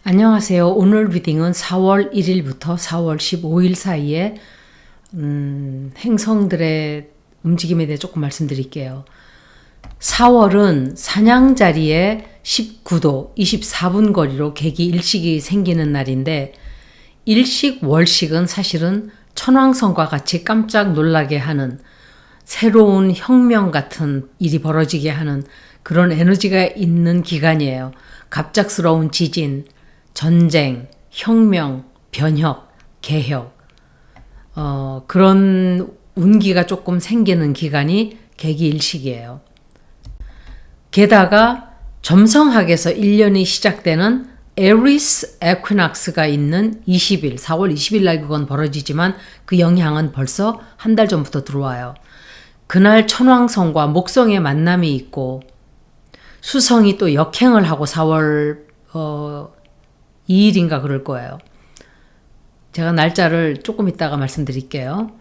안녕하세요. 오늘 리딩은 4월 1일부터 4월 15일 사이에 행성들의 움직임에 대해 조금 말씀드릴게요. 4월은 사냥자리에 19도 24분 거리로 개기 일식이 생기는 날인데, 일식, 월식은 사실은 천왕성과 같이 깜짝 놀라게 하는, 새로운 혁명 같은 일이 벌어지게 하는 그런 에너지가 있는 기간이에요. 갑작스러운 지진, 전쟁, 혁명, 변혁, 개혁, 그런 운기가 조금 생기는 기간이 개기일식이에요. 게다가 점성학에서 1년이 시작되는 에리스 에퀴낙스가 있는 20일, 4월 20일 날 그건 벌어지지만 그 영향은 벌써 한 달 전부터 들어와요. 그날 천왕성과 목성의 만남이 있고, 수성이 또 역행을 하고 4월 2일인가 그럴 거예요. 제가 날짜를 조금 이따가 말씀드릴게요.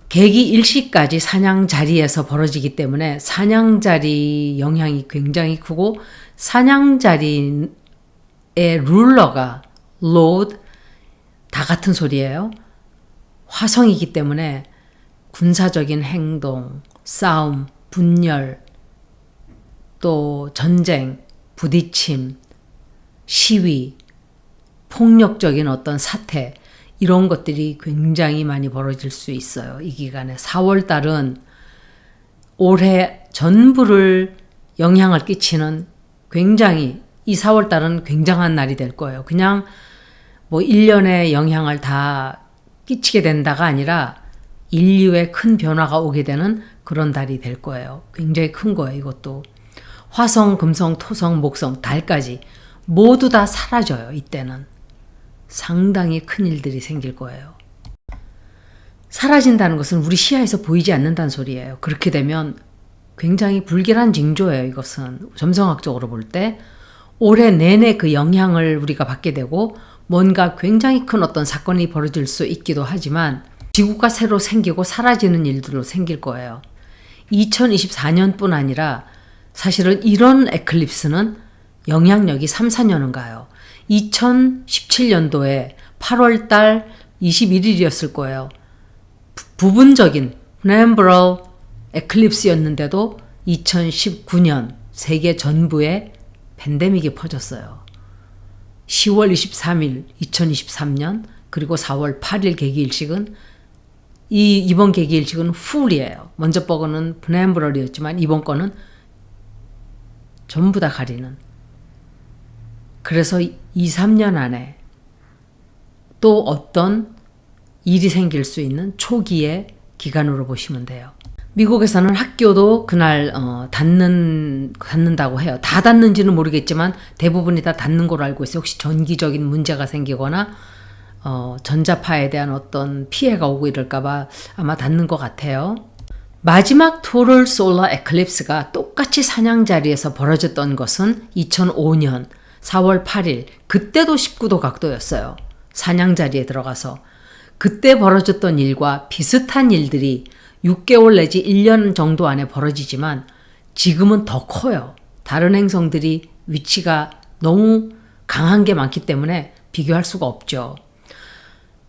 개기 일시까지 사냥자리에서 벌어지기 때문에 사냥자리 영향이 굉장히 크고, 사냥자리의 룰러가 로드, 다 같은 소리예요. 화성이기 때문에 군사적인 행동, 싸움, 분열, 또 전쟁, 부딪힘, 시위, 폭력적인 어떤 사태, 이런 것들이 굉장히 많이 벌어질 수 있어요. 이 기간에. 4월 달은 올해 전부를 영향을 끼치는, 굉장히 이 4월 달은 굉장한 날이 될 거예요. 그냥 뭐 1년의 영향을 다 끼치게 된다가 아니라 인류에 큰 변화가 오게 되는 그런 달이 될 거예요. 굉장히 큰 거예요, 이것도. 화성, 금성, 토성, 목성, 달까지 모두 다 사라져요. 이때는 상당히 큰 일들이 생길 거예요. 사라진다는 것은 우리 시야에서 보이지 않는다는 소리예요. 그렇게 되면 굉장히 불길한 징조예요. 이것은 점성학적으로 볼 때 올해 내내 그 영향을 우리가 받게 되고, 뭔가 굉장히 큰 어떤 사건이 벌어질 수 있기도 하지만 지구가 새로 생기고 사라지는 일들로 생길 거예요. 2024년뿐 아니라 사실은 이런 에클립스는 영향력이 3, 4년은 가요. 2017년도에 8월 달 21일이었을 거예요. 부분적인 penumbral 에클립스였는데도 2019년 세계 전부에 팬데믹이 퍼졌어요. 10월 23일 2023년 그리고 4월 8일 개기일식은, 이번 개기일식은 풀이에요. 먼저 거는 penumbral이었지만 이번 거는 전부 다 가리는. 그래서 2, 3년 안에 또 어떤 일이 생길 수 있는 초기의 기간으로 보시면 돼요. 미국에서는 학교도 그날 닫는다고 해요. 다 닫는지는 모르겠지만 대부분이 다 닫는 걸로 알고 있어요. 혹시 전기적인 문제가 생기거나 전자파에 대한 어떤 피해가 오고 이럴까봐 아마 닫는 것 같아요. 마지막 토럴 솔라 에클립스가 똑같이 사냥자리에서 벌어졌던 것은 2005년 4월 8일, 그때도 19도 각도였어요. 사냥자리에 들어가서. 그때 벌어졌던 일과 비슷한 일들이 6개월 내지 1년 정도 안에 벌어지지만 지금은 더 커요. 다른 행성들이 위치가 너무 강한 게 많기 때문에 비교할 수가 없죠.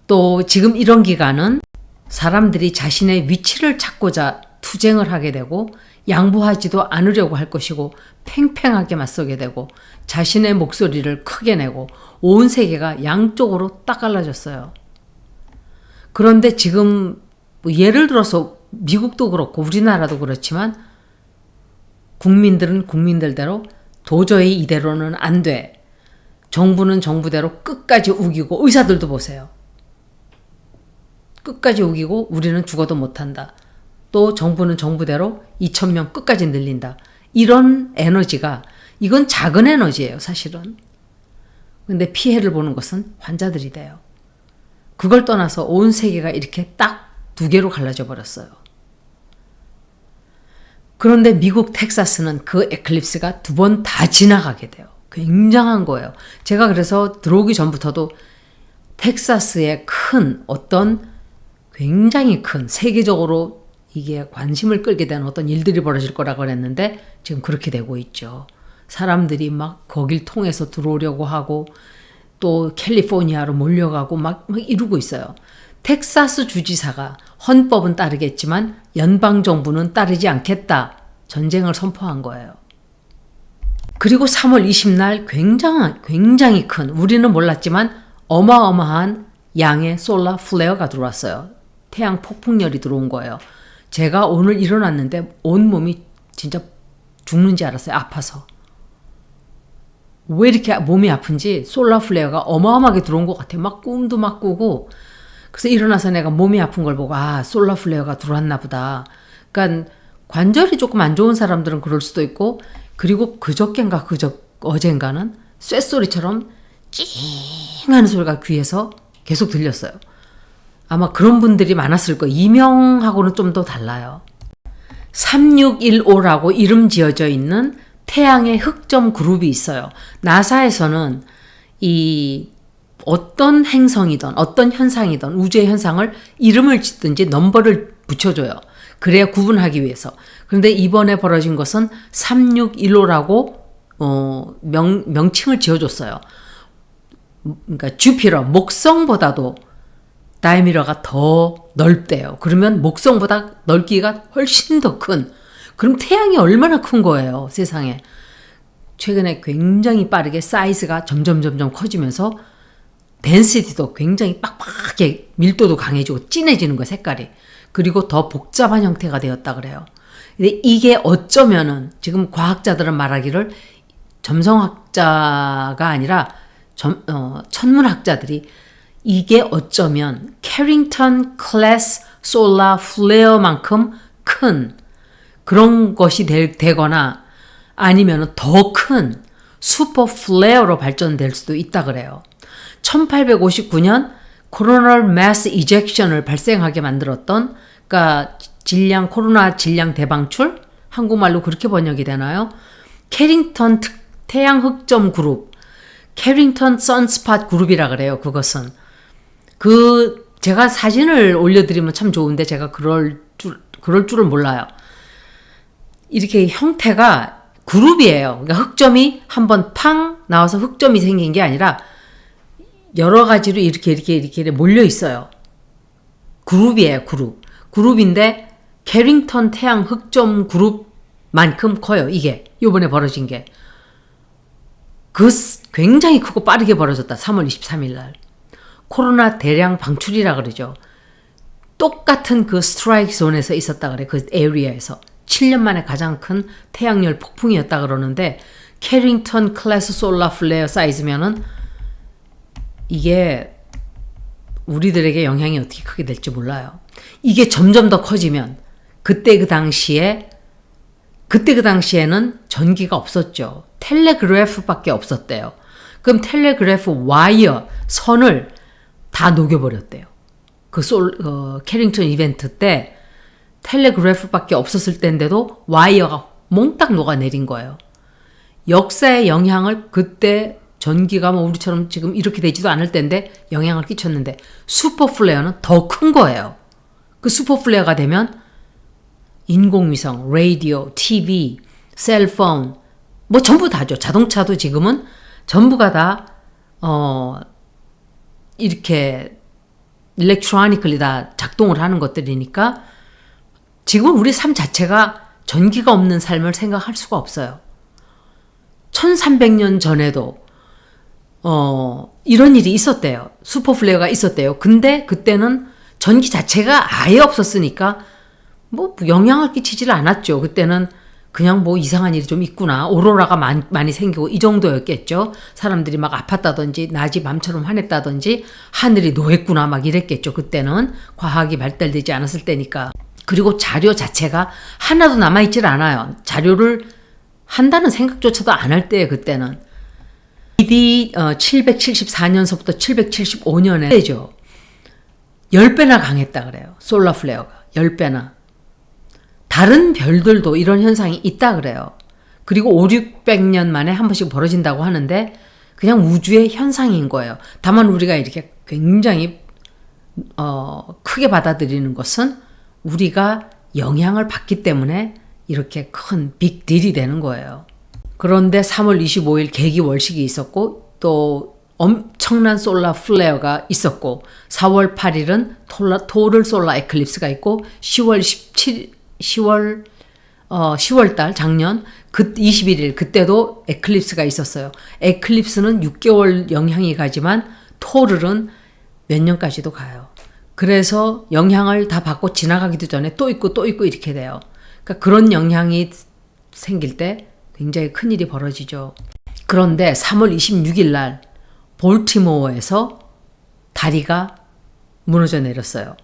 또 지금 이런 기간은 사람들이 자신의 위치를 찾고자 투쟁을 하게 되고, 양보하지도 않으려고 할 것이고, 팽팽하게 맞서게 되고, 자신의 목소리를 크게 내고, 온 세계가 양쪽으로 딱 갈라졌어요. 그런데 지금 예를 들어서 미국도 그렇고 우리나라도 그렇지만 국민들은 국민들대로 도저히 이대로는 안 돼. 정부는 정부대로 끝까지 우기고, 의사들도 보세요. 끝까지 우기고 우리는 죽어도 못한다. 또 정부는 정부대로 2,000명 끝까지 늘린다. 이런 에너지가, 이건 작은 에너지예요, 사실은. 근데 피해를 보는 것은 환자들이 돼요. 그걸 떠나서 온 세계가 이렇게 딱 두 개로 갈라져 버렸어요. 그런데 미국 텍사스는 그 에클립스가 2번 다 지나가게 돼요. 굉장한 거예요. 제가 그래서 들어오기 전부터도 텍사스의 큰 어떤 굉장히 큰 세계적으로 이게 관심을 끌게 되는 어떤 일들이 벌어질 거라고 그랬는데 지금 그렇게 되고 있죠. 사람들이 막 거길 통해서 들어오려고 하고 또 캘리포니아로 몰려가고 막 이루고 있어요. 텍사스 주지사가 헌법은 따르겠지만 연방정부는 따르지 않겠다. 전쟁을 선포한 거예요. 그리고 3월 20날 굉장히 큰, 우리는 몰랐지만 어마어마한 양의 솔라 플레어가 들어왔어요. 태양 폭풍열이 들어온 거예요. 제가 오늘 일어났는데 온몸이 진짜 죽는 줄 알았어요. 아파서. 왜 이렇게 몸이 아픈지 솔라 플레어가 어마어마하게 들어온 것 같아요. 막 꿈도 막 꾸고. 그래서 일어나서 내가 몸이 아픈 걸 보고 솔라 플레어가 들어왔나 보다. 그러니까 관절이 조금 안 좋은 사람들은 그럴 수도 있고, 그리고 그저껜가 어젠가는 쇳소리처럼 찡하는 소리가 귀에서 계속 들렸어요. 아마 그런 분들이 많았을 거예요. 이명하고는 좀 더 달라요. 3615라고 이름 지어져 있는 태양의 흑점 그룹이 있어요. 나사에서는 이 어떤 행성이든 어떤 현상이든 우주의 현상을 이름을 짓든지 넘버를 붙여줘요. 그래야 구분하기 위해서. 그런데 이번에 벌어진 것은 3615라고 명칭을 지어줬어요. 그러니까 주피터, 목성보다도 다이미러가 더 넓대요. 그러면 목성보다 넓기가 훨씬 더 큰. 그럼 태양이 얼마나 큰 거예요, 세상에. 최근에 굉장히 빠르게 사이즈가 점점 커지면서 덴시티도 굉장히 빡빡하게 밀도도 강해지고 진해지는 거예요, 색깔이. 그리고 더 복잡한 형태가 되었다 그래요. 근데 이게 어쩌면은 지금 과학자들은 말하기를 점성학자가 아니라 천문학자들이 이게 어쩌면 캐링턴 클래스 솔라 플레어만큼 큰 그런 것이 되거나 아니면 더 큰 슈퍼 플레어로 발전될 수도 있다 그래요. 1859년 코로널 매스 이젝션을 발생하게 만들었던, 그러니까 코로나 질량 대방출? 한국말로 그렇게 번역이 되나요? 캐링턴 태양 흑점 그룹, 캐링턴 선스팟 그룹이라 그래요. 그것은 제가 사진을 올려드리면 참 좋은데 제가 그럴 줄을 몰라요. 이렇게 형태가 그룹이에요. 그러니까 흑점이 한번 팡 나와서 흑점이 생긴 게 아니라 여러 가지로 이렇게 몰려 있어요. 그룹이에요, 그룹. 그룹인데 캐링턴 태양 흑점 그룹만큼 커요. 이게 요번에 벌어진 게. 굉장히 크고 빠르게 벌어졌다. 3월 23일 날. 코로나 대량 방출이라 그러죠. 똑같은 그 스트라이크 존에서 있었다 그래. 그 에리어에서. 7년 만에 가장 큰 태양열 폭풍이었다 그러는데 캐링턴 클래스 솔라 플레어 사이즈면은 이게 우리들에게 영향이 어떻게 크게 될지 몰라요. 이게 점점 더 커지면 그때 그 당시에는 전기가 없었죠. 텔레그래프밖에 없었대요. 그럼 텔레그래프 와이어 선을 다 녹여버렸대요. 캐링턴 이벤트 때 텔레그래프밖에 없었을 때인데도 와이어가 몽딱 녹아내린 거예요. 역사의 영향을 그때 전기가 우리처럼 지금 이렇게 되지도 않을 때인데 영향을 끼쳤는데 슈퍼 플레어는 더 큰 거예요. 그 슈퍼 플레어가 되면 인공위성, 라디오, TV, 셀폰 전부 다죠. 자동차도 지금은 전부가 다 이렇게 일렉트로니컬리 다 작동을 하는 것들이니까 지금 우리 삶 자체가 전기가 없는 삶을 생각할 수가 없어요. 1300년 전에도 이런 일이 있었대요. 슈퍼플레어가 있었대요. 근데 그때는 전기 자체가 아예 없었으니까 영향을 끼치질 않았죠. 그때는 그냥 이상한 일이 좀 있구나. 오로라가 많이 생기고 이 정도였겠죠. 사람들이 막 아팠다든지 낮이 밤처럼 환했다든지 하늘이 노했구나 막 이랬겠죠. 그때는 과학이 발달되지 않았을 때니까. 그리고 자료 자체가 하나도 남아있질 않아요. 자료를 한다는 생각조차도 안 할 때예요. 그때는. AD 774년서부터 775년에죠. 10배나 강했다 그래요. 솔라 플레어가 10배나. 다른 별들도 이런 현상이 있다 그래요. 그리고 500~600년 만에 한 번씩 벌어진다고 하는데 그냥 우주의 현상인 거예요. 다만 우리가 이렇게 굉장히 크게 받아들이는 것은 우리가 영향을 받기 때문에 이렇게 큰 빅딜이 되는 거예요. 그런데 3월 25일 개기월식이 있었고 또 엄청난 솔라 플레어가 있었고 4월 8일은 토를 솔라 에클립스가 있고 10월 달 작년 21일 그때도 에클립스가 있었어요. 에클립스는 6개월 영향이 가지만 토를은 몇 년까지도 가요. 그래서 영향을 다 받고 지나가기도 전에 또 있고 또 있고 이렇게 돼요. 그러니까 그런 영향이 생길 때 굉장히 큰일이 벌어지죠. 그런데 3월 26일 날 볼티모어에서 다리가 무너져 내렸어요.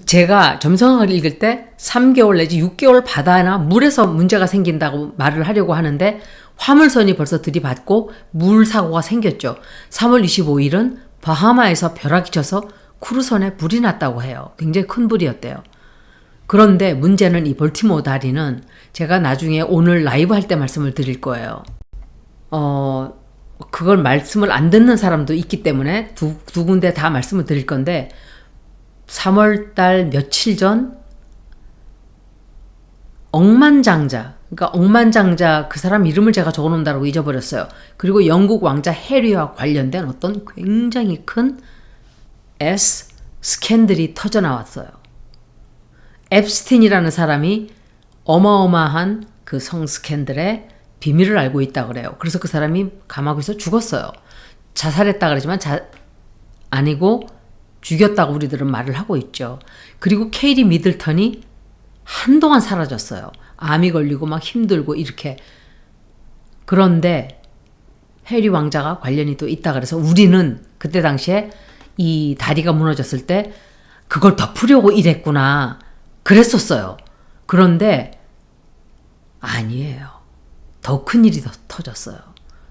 제가 점성학을 읽을 때 3개월 내지 6개월 바다나 물에서 문제가 생긴다고 말을 하려고 하는데 화물선이 벌써 들이받고 물 사고가 생겼죠. 3월 25일은 바하마에서 벼락이 쳐서 크루선에 불이 났다고 해요. 굉장히 큰 불이었대요. 그런데 문제는 이 볼티모어 다리는 제가 나중에 오늘 라이브 할 때 말씀을 드릴 거예요. 그걸 말씀을 안 듣는 사람도 있기 때문에 두 군데 다 말씀을 드릴 건데 3월 달 며칠 전 억만장자, 그러니까 억만장자 그 사람 이름을 제가 적어놓는다고 잊어버렸어요. 그리고 영국 왕자 해리와 관련된 어떤 굉장히 큰 스캔들이 터져 나왔어요. 앱스틴이라는 사람이 어마어마한 그 성 스캔들의 비밀을 알고 있다 그래요. 그래서 그 사람이 감옥에서 죽었어요. 자살했다 그러지만 아니고 죽였다고 우리들은 말을 하고 있죠. 그리고 케이리 미들턴이 한동안 사라졌어요. 암이 걸리고 막 힘들고 이렇게. 그런데 해리 왕자가 관련이 또 있다 그래서 우리는 그때 당시에 이 다리가 무너졌을 때 그걸 덮으려고 이랬구나 그랬었어요. 그런데 아니에요. 더 큰 일이 터졌어요.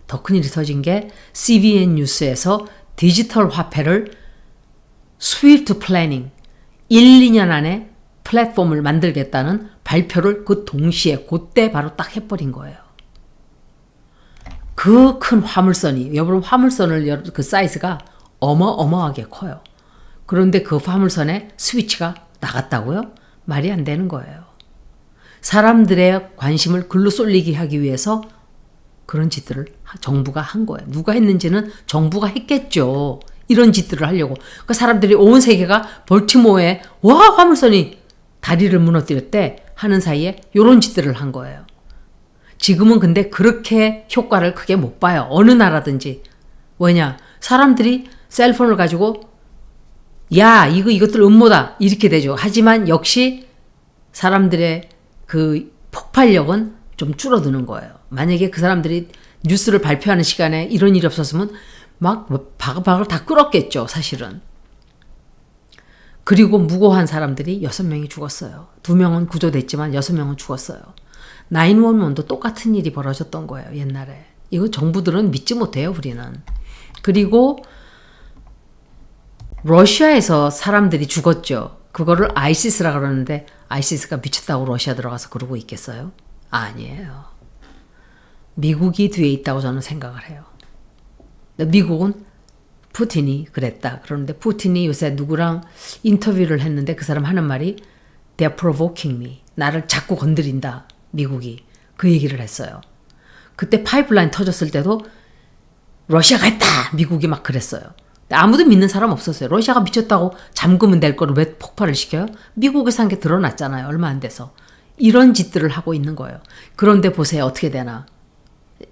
더 큰 일이 터진 게 CBN 뉴스에서 디지털 화폐를 스위프트 플래닝 1, 2년 안에 플랫폼을 만들겠다는 발표를 그 동시에 그때 바로 딱 해버린 거예요. 그 큰 화물선이 여러분 화물선을 그 사이즈가 어마어마하게 커요. 그런데 그 화물선에 스위치가 나갔다고요? 말이 안 되는 거예요. 사람들의 관심을 글로 쏠리게 하기 위해서 그런 짓들을 정부가 한 거예요. 누가 했는지는 정부가 했겠죠. 이런 짓들을 하려고. 그러니까 사람들이 온 세계가 볼티모어에 와 화물선이 다리를 무너뜨렸대 하는 사이에 이런 짓들을 한 거예요. 지금은 근데 그렇게 효과를 크게 못 봐요. 어느 나라든지. 왜냐? 사람들이 셀폰을 가지고 야 이것들 음모다 이렇게 되죠. 하지만 역시 사람들의 그 폭발력은 좀 줄어드는 거예요. 만약에 그 사람들이 뉴스를 발표하는 시간에 이런 일이 없었으면 막 바글바글 다 끓었겠죠, 사실은. 그리고 무고한 사람들이 6명이 죽었어요. 2명은 구조됐지만 6명은 죽었어요. 911도 똑같은 일이 벌어졌던 거예요, 옛날에. 이거 정부들은 믿지 못해요, 우리는. 그리고 러시아에서 사람들이 죽었죠. 그거를 아이시스라 그러는데 아이시스가 미쳤다고 러시아 들어가서 그러고 있겠어요? 아니에요. 미국이 뒤에 있다고 저는 생각을 해요. 미국은 푸틴이 그랬다. 그런데 푸틴이 요새 누구랑 인터뷰를 했는데 그 사람 하는 말이 They're provoking me. 나를 자꾸 건드린다. 미국이. 그 얘기를 했어요. 그때 파이프라인 터졌을 때도 러시아가 했다. 미국이 막 그랬어요. 아무도 믿는 사람 없었어요. 러시아가 미쳤다고 잠그면 될 거를 왜 폭발을 시켜요? 미국에서 한 게 드러났잖아요. 얼마 안 돼서. 이런 짓들을 하고 있는 거예요. 그런데 보세요. 어떻게 되나.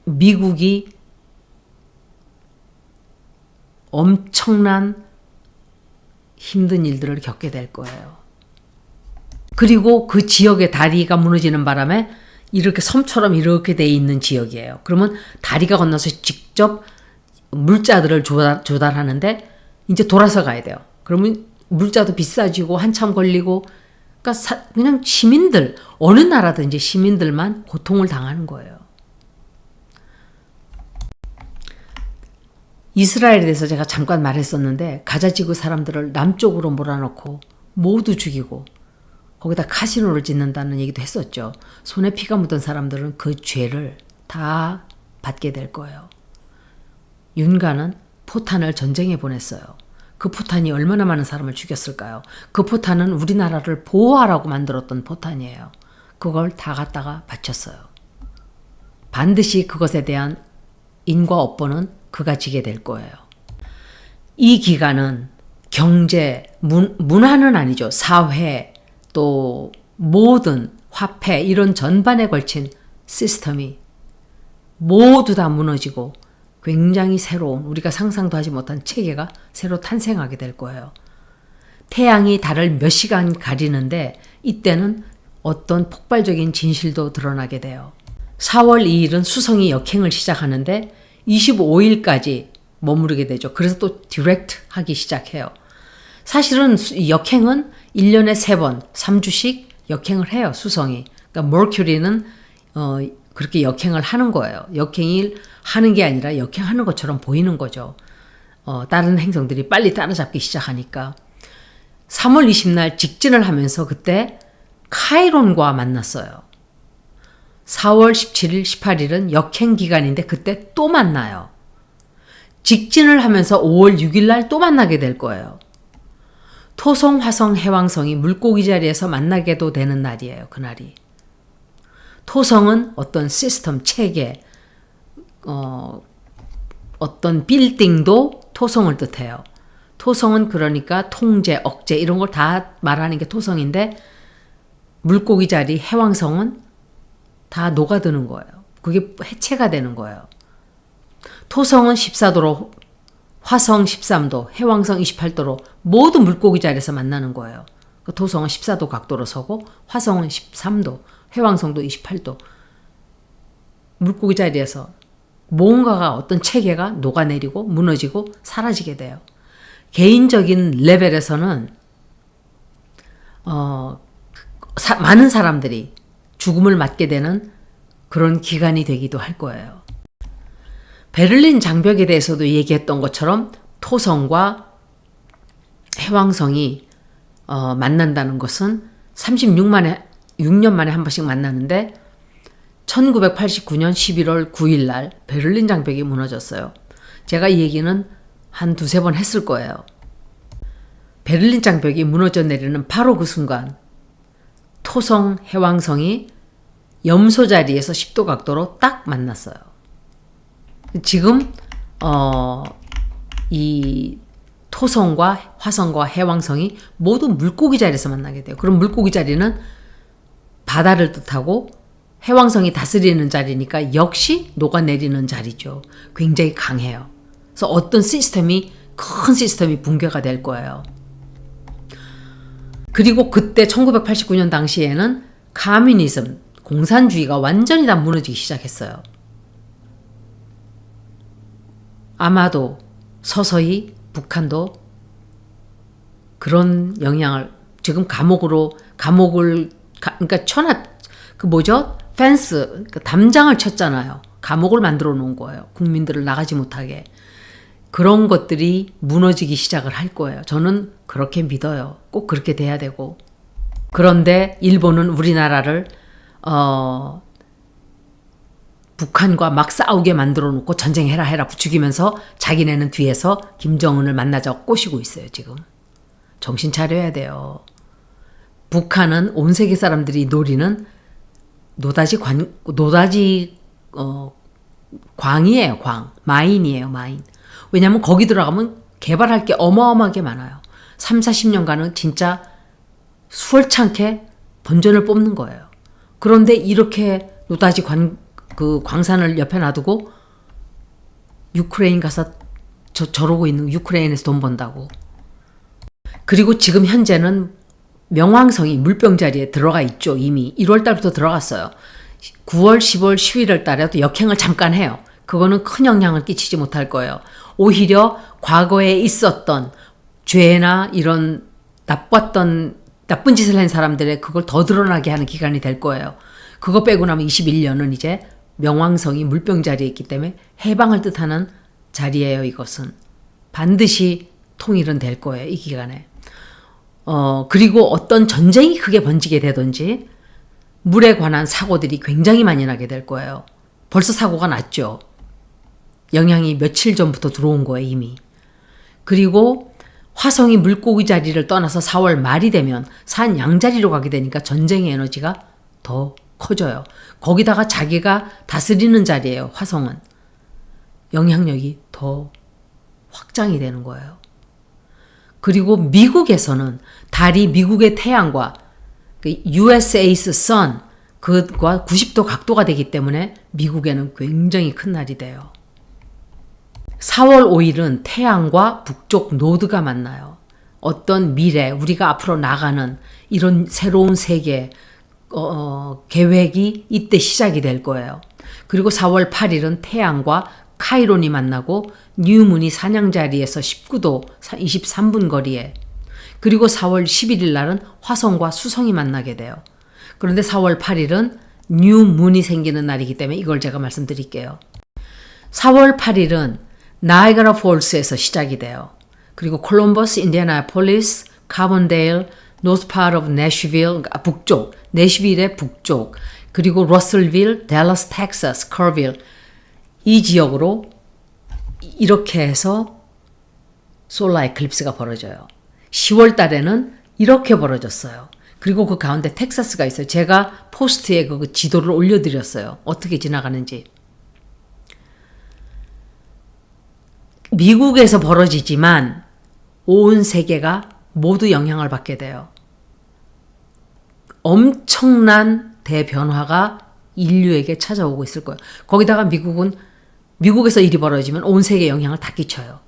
미국이 엄청난 힘든 일들을 겪게 될 거예요. 그리고 그 지역의 다리가 무너지는 바람에 이렇게 섬처럼 이렇게 돼 있는 지역이에요. 그러면 다리가 건너서 직접 물자들을 조달하는데 이제 돌아서 가야 돼요. 그러면 물자도 비싸지고 한참 걸리고 그러니까 그냥 시민들 어느 나라든지 시민들만 고통을 당하는 거예요. 이스라엘에 대해서 제가 잠깐 말했었는데 가자지구 사람들을 남쪽으로 몰아넣고 모두 죽이고 거기다 카시노를 짓는다는 얘기도 했었죠. 손에 피가 묻은 사람들은 그 죄를 다 받게 될 거예요. 윤가는 포탄을 전쟁에 보냈어요. 그 포탄이 얼마나 많은 사람을 죽였을까요? 그 포탄은 우리나라를 보호하라고 만들었던 포탄이에요. 그걸 다 갖다가 바쳤어요. 반드시 그것에 대한 인과 업보는 그가 지게 될 거예요. 이 기간은 경제, 문화는 아니죠. 사회, 또 모든 화폐 이런 전반에 걸친 시스템이 모두 다 무너지고 굉장히 새로운 우리가 상상도 하지 못한 체계가 새로 탄생하게 될 거예요. 태양이 달을 몇 시간 가리는데 이때는 어떤 폭발적인 진실도 드러나게 돼요. 4월 2일은 수성이 역행을 시작하는데 25일까지 머무르게 되죠. 그래서 또 디렉트 하기 시작해요. 사실은 역행은 1년에 3번, 3주씩 역행을 해요. 수성이. 그러니까 머큐리는 그렇게 역행을 하는 거예요. 역행을 하는 게 아니라 역행하는 것처럼 보이는 거죠. 다른 행성들이 빨리 따라잡기 시작하니까. 3월 20날 직진을 하면서 그때 카이론과 만났어요. 4월 17일, 18일은 역행 기간인데 그때 또 만나요. 직진을 하면서 5월 6일 날 또 만나게 될 거예요. 토성, 화성, 해왕성이 물고기 자리에서 만나게도 되는 날이에요. 그날이. 토성은 어떤 시스템, 체계, 어떤 빌딩도 토성을 뜻해요. 토성은 그러니까 통제, 억제 이런 걸 다 말하는 게 토성인데 물고기 자리, 해왕성은 다 녹아드는 거예요. 그게 해체가 되는 거예요. 토성은 14도로, 화성 13도, 해왕성 28도로 모두 물고기 자리에서 만나는 거예요. 토성은 14도 각도로 서고 화성은 13도, 해왕성도 28도. 물고기 자리에서 뭔가가 어떤 체계가 녹아내리고 무너지고 사라지게 돼요. 개인적인 레벨에서는 많은 사람들이 죽음을 맞게 되는 그런 기간이 되기도 할 거예요. 베를린 장벽에 대해서도 얘기했던 것처럼 토성과 해왕성이 만난다는 것은 6년 만에 한 번씩 만나는데 1989년 11월 9일 날 베를린 장벽이 무너졌어요. 제가 이 얘기는 한 두세 번 했을 거예요. 베를린 장벽이 무너져 내리는 바로 그 순간 토성, 해왕성이 염소 자리에서 10도 각도로 딱 만났어요. 지금 이 토성과 화성과 해왕성이 모두 물고기 자리에서 만나게 돼요. 그럼 물고기 자리는 바다를 뜻하고 해왕성이 다스리는 자리니까 역시 녹아내리는 자리죠. 굉장히 강해요. 그래서 어떤 큰 시스템이 붕괴가 될 거예요. 그리고 그때 1989년 당시에는 카뮤니즘, 공산주의가 완전히 다 무너지기 시작했어요. 아마도 서서히 북한도 그런 영향을 지금 그러니까 펜스, 담장을 쳤잖아요. 감옥을 만들어 놓은 거예요. 국민들을 나가지 못하게. 그런 것들이 무너지기 시작을 할 거예요. 저는 그렇게 믿어요. 꼭 그렇게 돼야 되고. 그런데 일본은 우리나라를 북한과 막 싸우게 만들어 놓고 전쟁해라 부추기면서 자기네는 뒤에서 김정은을 만나자고 꼬시고 있어요. 지금. 정신 차려야 돼요. 북한은 온 세계 사람들이 노리는 광이에요. 마인이에요. 마인. 왜냐하면 거기 들어가면 개발할 게 어마어마하게 많아요. 3, 40년간은 진짜 수월찮게 본전을 뽑는 거예요. 그런데 이렇게 광산을 옆에 놔두고 유크레인 가서 저러고 있는, 유크레인에서 돈 번다고. 그리고 지금 현재는 명왕성이 물병 자리에 들어가 있죠. 이미 1월 달부터 들어갔어요. 9월, 10월, 11월 달에도 역행을 잠깐 해요. 그거는 큰 영향을 끼치지 못할 거예요. 오히려 과거에 있었던 죄나 이런 나쁜 짓을 한 사람들의 그걸 더 드러나게 하는 기간이 될 거예요. 그거 빼고 나면 21년은 이제 명왕성이 물병 자리에 있기 때문에 해방을 뜻하는 자리예요. 이것은 반드시 통일은 될 거예요. 이 기간에. 그리고 어떤 전쟁이 크게 번지게 되든지 물에 관한 사고들이 굉장히 많이 나게 될 거예요. 벌써 사고가 났죠. 영향이 며칠 전부터 들어온 거예요. 이미. 그리고 화성이 물고기 자리를 떠나서 4월 말이 되면 산 양자리로 가게 되니까 전쟁의 에너지가 더 커져요. 거기다가 자기가 다스리는 자리예요. 화성은. 영향력이 더 확장이 되는 거예요. 그리고 미국에서는 달이 미국의 태양과 USA's Sun 그것과 90도 각도가 되기 때문에 미국에는 굉장히 큰 날이 돼요. 4월 5일은 태양과 북쪽 노드가 만나요. 어떤 미래, 우리가 앞으로 나가는 이런 새로운 세계 계획이 이때 시작이 될 거예요. 그리고 4월 8일은 태양과 카이론이 만나고 뉴문이 사냥자리에서 19도 23분 거리에, 그리고 4월 11일 날은 화성과 수성이 만나게 돼요. 그런데 4월 8일은 뉴문이 생기는 날이기 때문에 이걸 제가 말씀드릴게요. 4월 8일은 나이아가라 폴스에서 시작이 돼요. 그리고 콜럼버스, 인디애나폴리스, 카본데일, 노스 파트 오브 내쉬빌, 북쪽, 내쉬빌의 북쪽, 그리고 러셀빌, 댈러스, 텍사스, 커빌 이 지역으로 이렇게 해서 솔라 에클립스가 벌어져요. 10월 달에는 이렇게 벌어졌어요. 그리고 그 가운데 텍사스가 있어요. 제가 포스트에 그 지도를 올려드렸어요. 어떻게 지나가는지. 미국에서 벌어지지만 온 세계가 모두 영향을 받게 돼요. 엄청난 대변화가 인류에게 찾아오고 있을 거예요. 거기다가 미국에서 일이 벌어지면 온 세계에 영향을 다 끼쳐요.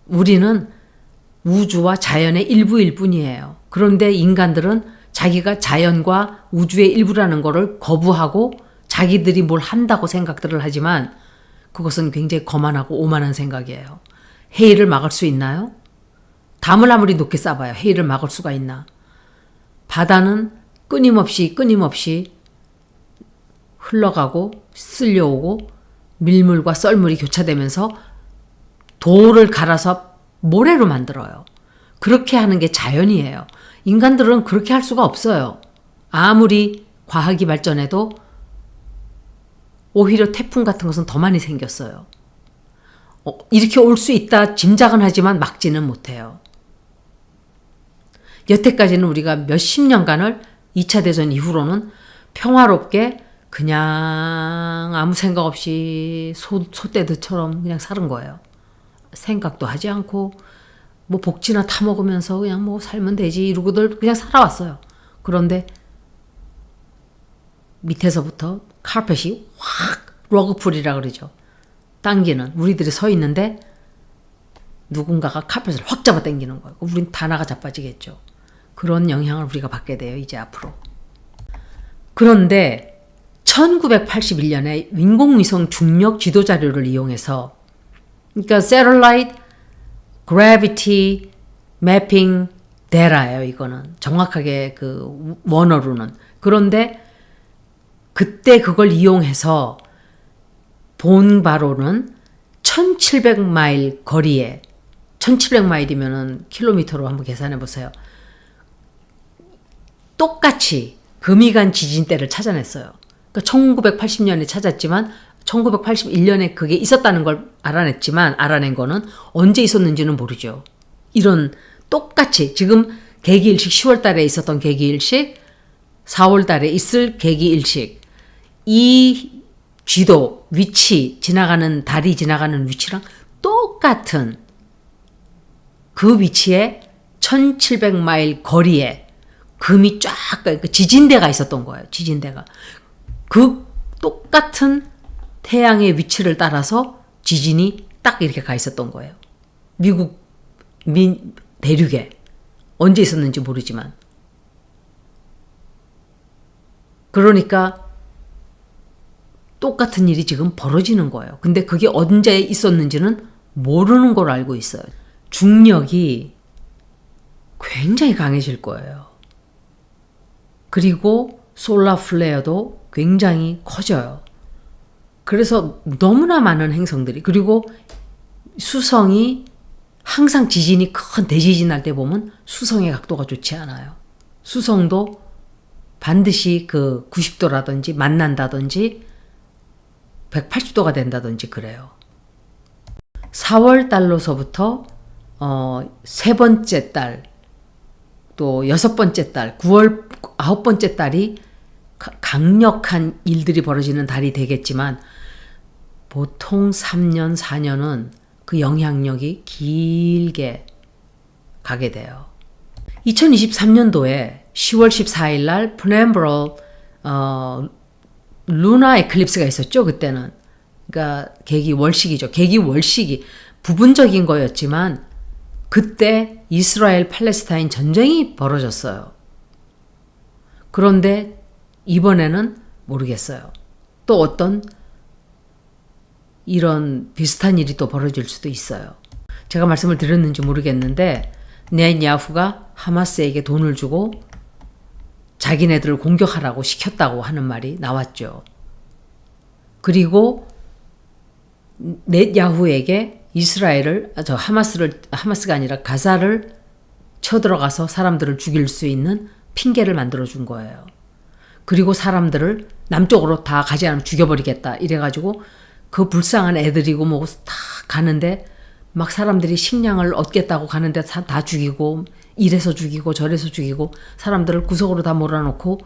우리는 우주와 자연의 일부일 뿐이에요. 그런데 인간들은 자기가 자연과 우주의 일부라는 것을 거부하고 자기들이 뭘 한다고 생각들을 하지만 그것은 굉장히 거만하고 오만한 생각이에요. 해일을 막을 수 있나요? 담을 아무리 높게 쌓아봐요. 해일을 막을 수가 있나? 바다는 끊임없이 흘러가고 쓸려오고 밀물과 썰물이 교차되면서 돌을 갈아서 모래로 만들어요. 그렇게 하는 게 자연이에요. 인간들은 그렇게 할 수가 없어요. 아무리 과학이 발전해도 오히려 태풍 같은 것은 더 많이 생겼어요. 이렇게 올 수 있다 짐작은 하지만 막지는 못해요. 여태까지는 우리가 몇십 년간을 2차 대전 이후로는 평화롭게 그냥 아무 생각 없이 소떼들처럼 그냥 사는 거예요. 생각도 하지 않고 뭐 복지나 타먹으면서 그냥 뭐 살면 되지 이러고들 그냥 살아왔어요. 그런데 밑에서부터 카펫이 확 러그풀이라 그러죠. 당기는 우리들이 서 있는데 누군가가 카펫을 확 잡아 당기는 거예요. 우린 다 나가 자빠지겠죠. 그런 영향을 우리가 받게 돼요. 이제 앞으로. 그런데 1981년에 인공위성 중력 지도 자료를 이용해서 그러니까 Satellite Gravity Mapping Data예요. 이거는 정확하게 그 원어로는. 그런데 그때 그걸 이용해서 본 바로는 1700마일 거리에 1700마일이면은 킬로미터로 한번 계산해 보세요. 똑같이 금이간 지진대를 찾아냈어요. 그러니까 1980년에 찾았지만 1981년에 그게 있었다는 걸 알아낸 거는 언제 있었는지는 모르죠. 이런 똑같이 지금 개기일식 10월 달에 있었던 개기일식 4월 달에 있을 개기일식 이 쥐도 위치 지나가는 달이 지나가는 위치랑 똑같은 그 위치에 1700마일 거리에 금이 쫙 지진대가 있었던 거예요. 지진대가. 그 똑같은 태양의 위치를 따라서 지진이 딱 이렇게 가 있었던 거예요. 미국 대륙에. 언제 있었는지 모르지만. 그러니까 똑같은 일이 지금 벌어지는 거예요. 근데 그게 언제 있었는지는 모르는 걸 알고 있어요. 중력이 굉장히 강해질 거예요. 그리고 솔라 플레어도 굉장히 커져요. 그래서 너무나 많은 행성들이, 그리고 수성이 항상 지진이 큰 대지진 날 때 보면 수성의 각도가 좋지 않아요. 수성도 반드시 그 90도라든지 만난다든지 180도가 된다든지 그래요. 4월 달로서부터 세 번째 달 또 6번째 달, 9월 9번째 달이 강력한 일들이 벌어지는 달이 되겠지만 보통 3년, 4년은 그 영향력이 길게 가게 돼요. 2023년도에 10월 14일 날 프렘브럴 루나 에클립스가 있었죠. 그때는. 그러니까 계기 월식이죠. 계기 월식이 부분적인 거였지만 그때 이스라엘 팔레스타인 전쟁이 벌어졌어요. 그런데 이번에는 모르겠어요. 또 어떤 이런 비슷한 일이 또 벌어질 수도 있어요. 제가 말씀을 드렸는지 모르겠는데 네tanyahu가 하마스에게 돈을 주고 자기네들을 공격하라고 시켰다고 하는 말이 나왔죠. 그리고 네tanyahu에게 하마스가 아니라 가자를 쳐들어가서 사람들을 죽일 수 있는 핑계를 만들어 준 거예요. 그리고 사람들을 남쪽으로 다 가지 않으면 죽여버리겠다 이래가지고 그 불쌍한 애들이고 뭐고 다 가는데 막 사람들이 식량을 얻겠다고 가는데 다 죽이고 이래서 죽이고 저래서 죽이고 사람들을 구석으로 다 몰아놓고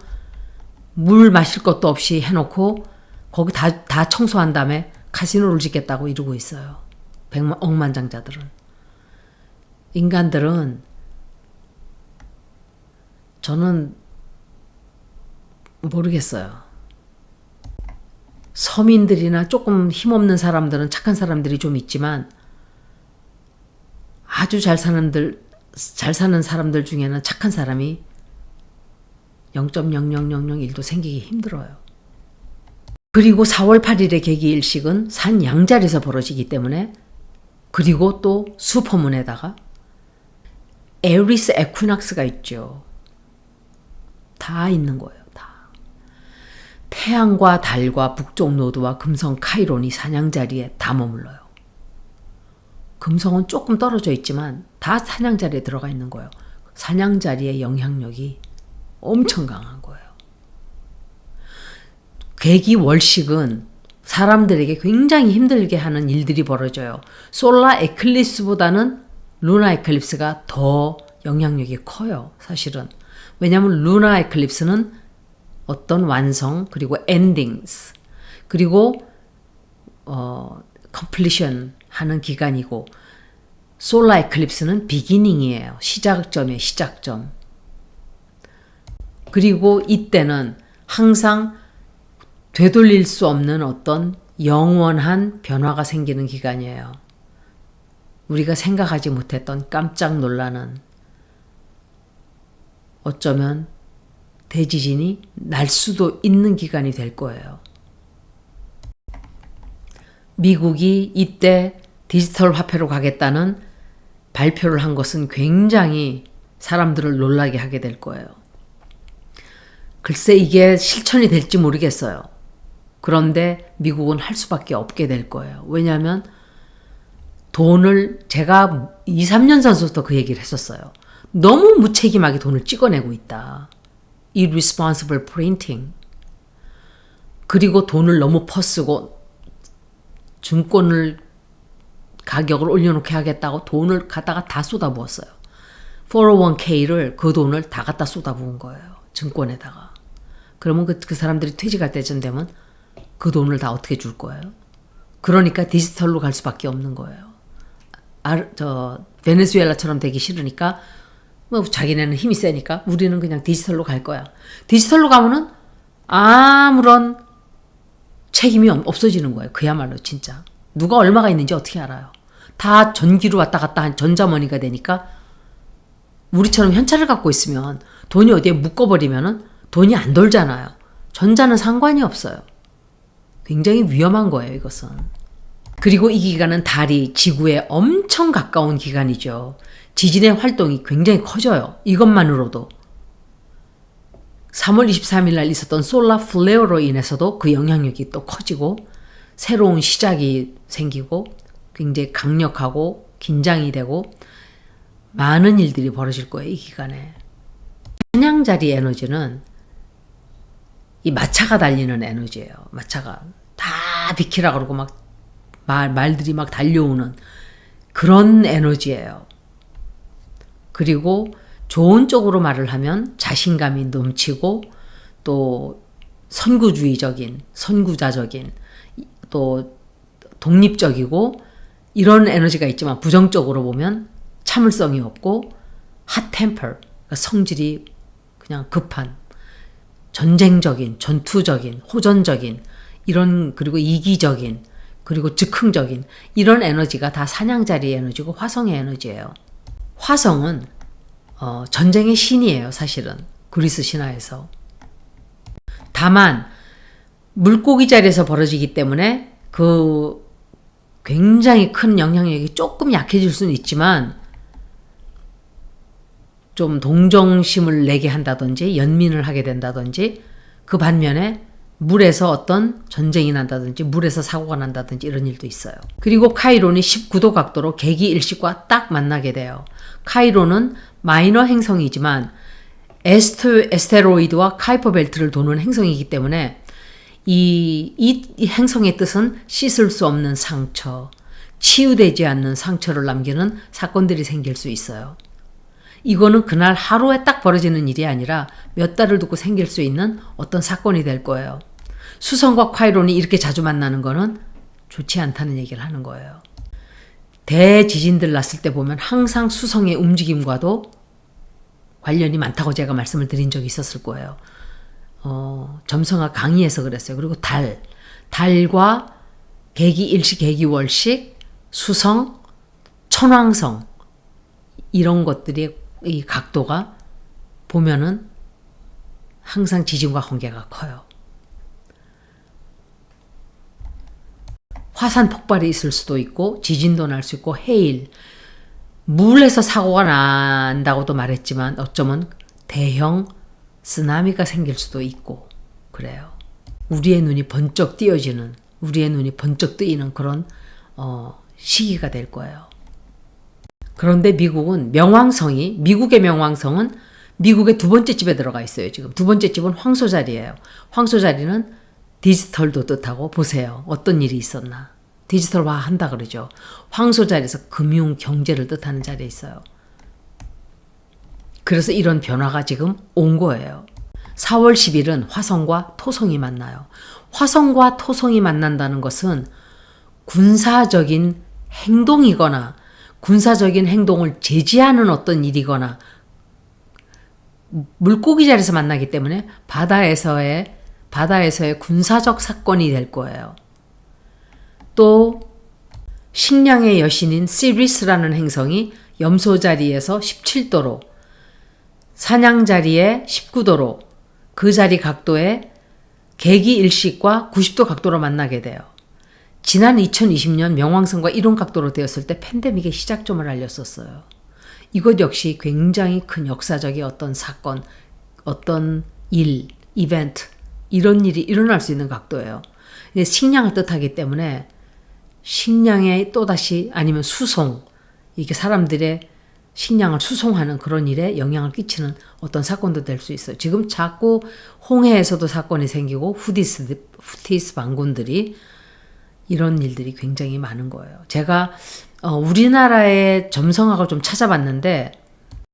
물 마실 것도 없이 해놓고 거기 다 청소한 다음에 카지노를 짓겠다고 이러고 있어요. 억만장자들은. 인간들은 저는 모르겠어요. 서민들이나 조금 힘없는 사람들은 착한 사람들이 좀 있지만 아주 잘 사는 사람들 중에는 착한 사람이 0.0001도 생기기 힘들어요. 그리고 4월 8일의 계기일식은 산 양자리에서 벌어지기 때문에 그리고 또 슈퍼문에다가 에리스 에퀴낙스가 있죠. 다 있는 거예요. 다. 태양과 달과 북쪽 노드와 금성 카이론이 사냥자리에 다 머물러요. 금성은 조금 떨어져 있지만 다 사냥자리에 들어가 있는 거예요. 사냥자리의 영향력이 엄청 강한 거예요. 계기월식은 사람들에게 굉장히 힘들게 하는 일들이 벌어져요. 솔라 에클립스보다는 루나 에클립스가 더 영향력이 커요. 사실은. 왜냐하면 루나 에클립스는 어떤 완성 그리고 endings 그리고 completion 하는 기간이고 솔라 에클립스는 beginning이에요. 시작점이에요. 시작점. 그리고 이때는 항상 되돌릴 수 없는 어떤 영원한 변화가 생기는 기간이에요. 우리가 생각하지 못했던 깜짝 놀라는 어쩌면 대지진이 날 수도 있는 기간이 될 거예요. 미국이 이때 디지털 화폐로 가겠다는 발표를 한 것은 굉장히 사람들을 놀라게 하게 될 거예요. 글쎄 이게 실천이 될지 모르겠어요. 그런데 미국은 할 수밖에 없게 될 거예요. 왜냐하면 돈을 제가 2, 3년 전부터 그 얘기를 했었어요. 너무 무책임하게 돈을 찍어내고 있다. Irresponsible printing. 그리고 돈을 너무 퍼쓰고 증권을 가격을 올려놓게 하겠다고 돈을 갖다가 다 쏟아부었어요. 401k를 그 돈을 다 갖다 쏟아부은 거예요. 증권에다가. 그러면 그 사람들이 퇴직할 때쯤 되면 그 돈을 다 어떻게 줄 거예요? 그러니까 디지털로 갈 수밖에 없는 거예요. 베네수엘라처럼 되기 싫으니까 뭐 자기네는 힘이 세니까 우리는 그냥 디지털로 갈 거야. 디지털로 가면은 아무런 책임이 없어지는 거예요. 그야말로 진짜. 누가 얼마가 있는지 어떻게 알아요? 다 전기로 왔다 갔다 한 전자머니가 되니까 우리처럼 현찰을 갖고 있으면 돈이 어디에 묶어버리면은 돈이 안 돌잖아요. 전자는 상관이 없어요. 굉장히 위험한 거예요, 이것은. 그리고 이 기간은 달이 지구에 엄청 가까운 기간이죠. 지진의 활동이 굉장히 커져요. 이것만으로도. 3월 23일 날 있었던 솔라 플레어로 인해서도 그 영향력이 또 커지고 새로운 시작이 생기고 굉장히 강력하고 긴장이 되고 많은 일들이 벌어질 거예요. 이 기간에. 사냥자리 에너지는 이 마차가 달리는 에너지예요. 마차가 다 비키라 그러고 막 말들이 막 달려오는 그런 에너지예요. 그리고 좋은 쪽으로 말을 하면 자신감이 넘치고 또 선구주의적인, 선구자적인, 또 독립적이고 이런 에너지가 있지만 부정적으로 보면 참을성이 없고 hot temper, 그러니까 성질이 그냥 급한, 전쟁적인, 전투적인, 호전적인 이런, 그리고 이기적인, 그리고 즉흥적인 이런 에너지가 다 사냥자리의 에너지고 화성의 에너지예요. 화성은 전쟁의 신이에요, 사실은. 그리스 신화에서. 다만 물고기 자리에서 벌어지기 때문에 그 굉장히 큰 영향력이 조금 약해질 수는 있지만 좀 동정심을 내게 한다든지 연민을 하게 된다든지 그 반면에 물에서 어떤 전쟁이 난다든지 물에서 사고가 난다든지 이런 일도 있어요. 그리고 카이론이 19도 각도로 개기일식과 딱 만나게 돼요. 카이론은 마이너 행성이지만 에스테로이드와 카이퍼 벨트를 도는 행성이기 때문에 이 행성의 뜻은 씻을 수 없는 상처, 치유되지 않는 상처를 남기는 사건들이 생길 수 있어요. 이거는 그날 하루에 딱 벌어지는 일이 아니라 몇 달을 두고 생길 수 있는 어떤 사건이 될 거예요. 수성과 카이론이 이렇게 자주 만나는 거는 좋지 않다는 얘기를 하는 거예요. 대지진들 났을 때 보면 항상 수성의 움직임과도 관련이 많다고 제가 말씀을 드린 적이 있었을 거예요. 점성학 강의에서 그랬어요. 그리고 달과 개기일식, 개기월식, 수성, 천왕성 이런 것들이 이 각도가 보면은 항상 지진과 관계가 커요. 화산 폭발이 있을 수도 있고 지진도 날 수 있고 해일, 물에서 사고가 난다고도 말했지만 어쩌면 대형 쓰나미가 생길 수도 있고 그래요. 우리의 눈이 번쩍 띄어지는, 우리의 눈이 번쩍 뜨이는 그런 시기가 될 거예요. 그런데 미국의 명왕성은 미국의 두 번째 집에 들어가 있어요. 지금 두 번째 집은 황소자리예요. 황소자리는 디지털도 뜻하고 보세요. 어떤 일이 있었나. 디지털화 한다 그러죠. 황소자리에서 금융, 경제를 뜻하는 자리에 있어요. 그래서 이런 변화가 지금 온 거예요. 4월 10일은 화성과 토성이 만나요. 화성과 토성이 만난다는 것은 군사적인 행동이거나 군사적인 행동을 제지하는 어떤 일이거나 물고기 자리에서 만나기 때문에 바다에서의 군사적 사건이 될 거예요. 또 식량의 여신인 시리스라는 행성이 염소 자리에서 17도로, 사냥 자리에 19도로, 그 자리 각도에 개기일식과 90도 각도로 만나게 돼요. 지난 2020년 명왕성과 이런 각도로 되었을 때 팬데믹의 시작점을 알렸었어요. 이것 역시 굉장히 큰 역사적인 어떤 사건, 어떤 일, 이벤트, 이런 일이 일어날 수 있는 각도예요. 식량을 뜻하기 때문에 식량의 또다시 아니면 수송, 이게 사람들의 식량을 수송하는 그런 일에 영향을 끼치는 어떤 사건도 될 수 있어요. 지금 자꾸 홍해에서도 사건이 생기고 후티스 반군들이 이런 일들이 굉장히 많은 거예요. 제가 우리나라의 점성학을 좀 찾아봤는데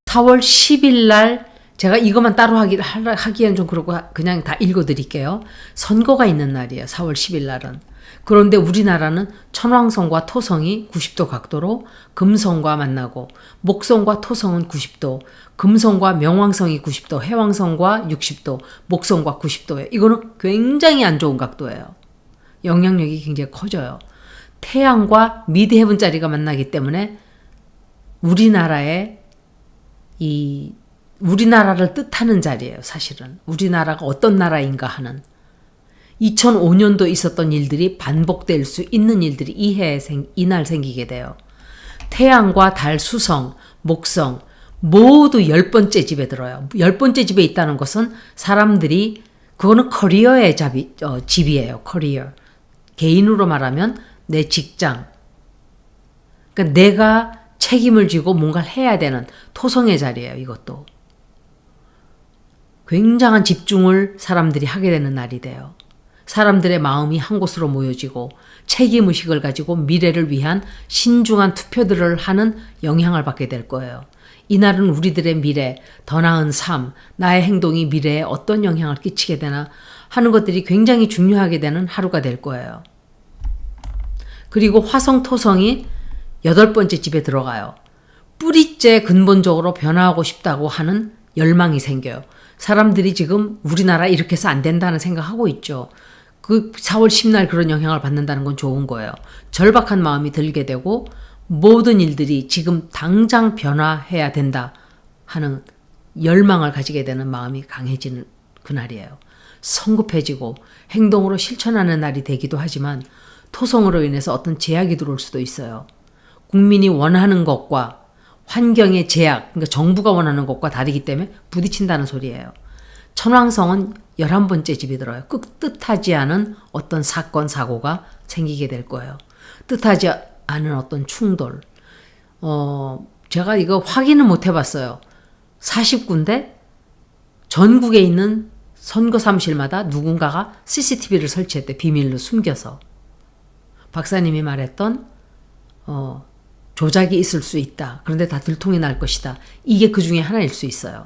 4월 10일 날 제가 이것만 따로 하기엔 좀 그렇고 그냥 다 읽어드릴게요. 선거가 있는 날이에요. 4월 10일 날은. 그런데 우리나라는 천왕성과 토성이 90도 각도로 금성과 만나고 목성과 토성은 90도, 금성과 명왕성이 90도, 해왕성과 60도, 목성과 90도예요. 이거는 굉장히 안 좋은 각도예요. 영향력이 굉장히 커져요. 태양과 미드헤븐 자리가 만나기 때문에 우리나라를 뜻하는 자리예요. 사실은 우리나라가 어떤 나라인가 하는 2005년도 있었던 일들이 반복될 수 있는 일들이 이날 생기게 돼요. 태양과 달, 수성, 목성 모두 10번째 집에 들어요. 10번째 집에 있다는 것은 사람들이 그거는 커리어의 집이에요. 커리어. 개인으로 말하면 내 직장. 그러니까 내가 책임을 지고 뭔가를 해야 되는 토성의 자리예요. 이것도. 굉장한 집중을 사람들이 하게 되는 날이 돼요. 사람들의 마음이 한 곳으로 모여지고 책임의식을 가지고 미래를 위한 신중한 투표들을 하는 영향을 받게 될 거예요. 이날은 우리들의 미래, 더 나은 삶, 나의 행동이 미래에 어떤 영향을 끼치게 되나 하는 것들이 굉장히 중요하게 되는 하루가 될 거예요. 그리고 화성 토성이 8번째 집에 들어가요. 뿌리째 근본적으로 변화하고 싶다고 하는 열망이 생겨요. 사람들이 지금 우리나라 이렇게 해서 안 된다는 생각하고 있죠. 그 4월 10날 그런 영향을 받는다는 건 좋은 거예요. 절박한 마음이 들게 되고 모든 일들이 지금 당장 변화해야 된다 하는 열망을 가지게 되는 마음이 강해지는 그날이에요. 성급해지고 행동으로 실천하는 날이 되기도 하지만 토성으로 인해서 어떤 제약이 들어올 수도 있어요. 국민이 원하는 것과 환경의 제약, 그러니까 정부가 원하는 것과 다르기 때문에 부딪힌다는 소리예요. 천왕성은 11번째 집이 들어요. 뜻하지 않은 어떤 사건, 사고가 생기게 될 거예요. 뜻하지 않은 어떤 충돌. 제가 이거 확인은 못 해봤어요. 40군데 전국에 있는 선거 사무실마다 누군가가 CCTV를 설치했대. 비밀로 숨겨서. 박사님이 말했던 조작이 있을 수 있다. 그런데 다 들통이 날 것이다. 이게 그 중에 하나일 수 있어요.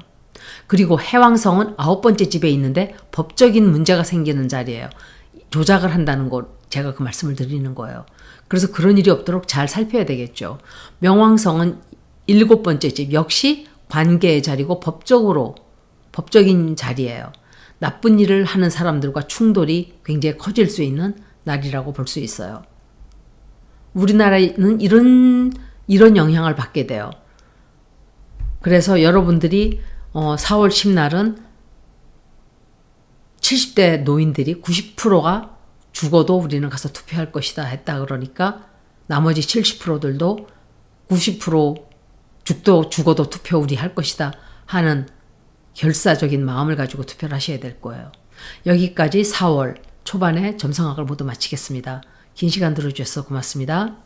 그리고 해왕성은 9번째 집에 있는데 법적인 문제가 생기는 자리예요. 조작을 한다는 것, 제가 그 말씀을 드리는 거예요. 그래서 그런 일이 없도록 잘 살펴야 되겠죠. 명왕성은 7번째 집, 역시 관계의 자리고 법적인 자리예요. 나쁜 일을 하는 사람들과 충돌이 굉장히 커질 수 있는 날이라고 볼 수 있어요. 우리나라는 이런 영향을 받게 돼요. 그래서 여러분들이 4월 10날은 70대 노인들이 90%가 죽어도 우리는 가서 투표할 것이다 했다 그러니까 나머지 70%들도 90% 죽어도 투표 우리 할 것이다 하는 결사적인 마음을 가지고 투표를 하셔야 될 거예요. 여기까지 4월 초반에 점성학을 모두 마치겠습니다. 긴 시간 들어주셔서 고맙습니다.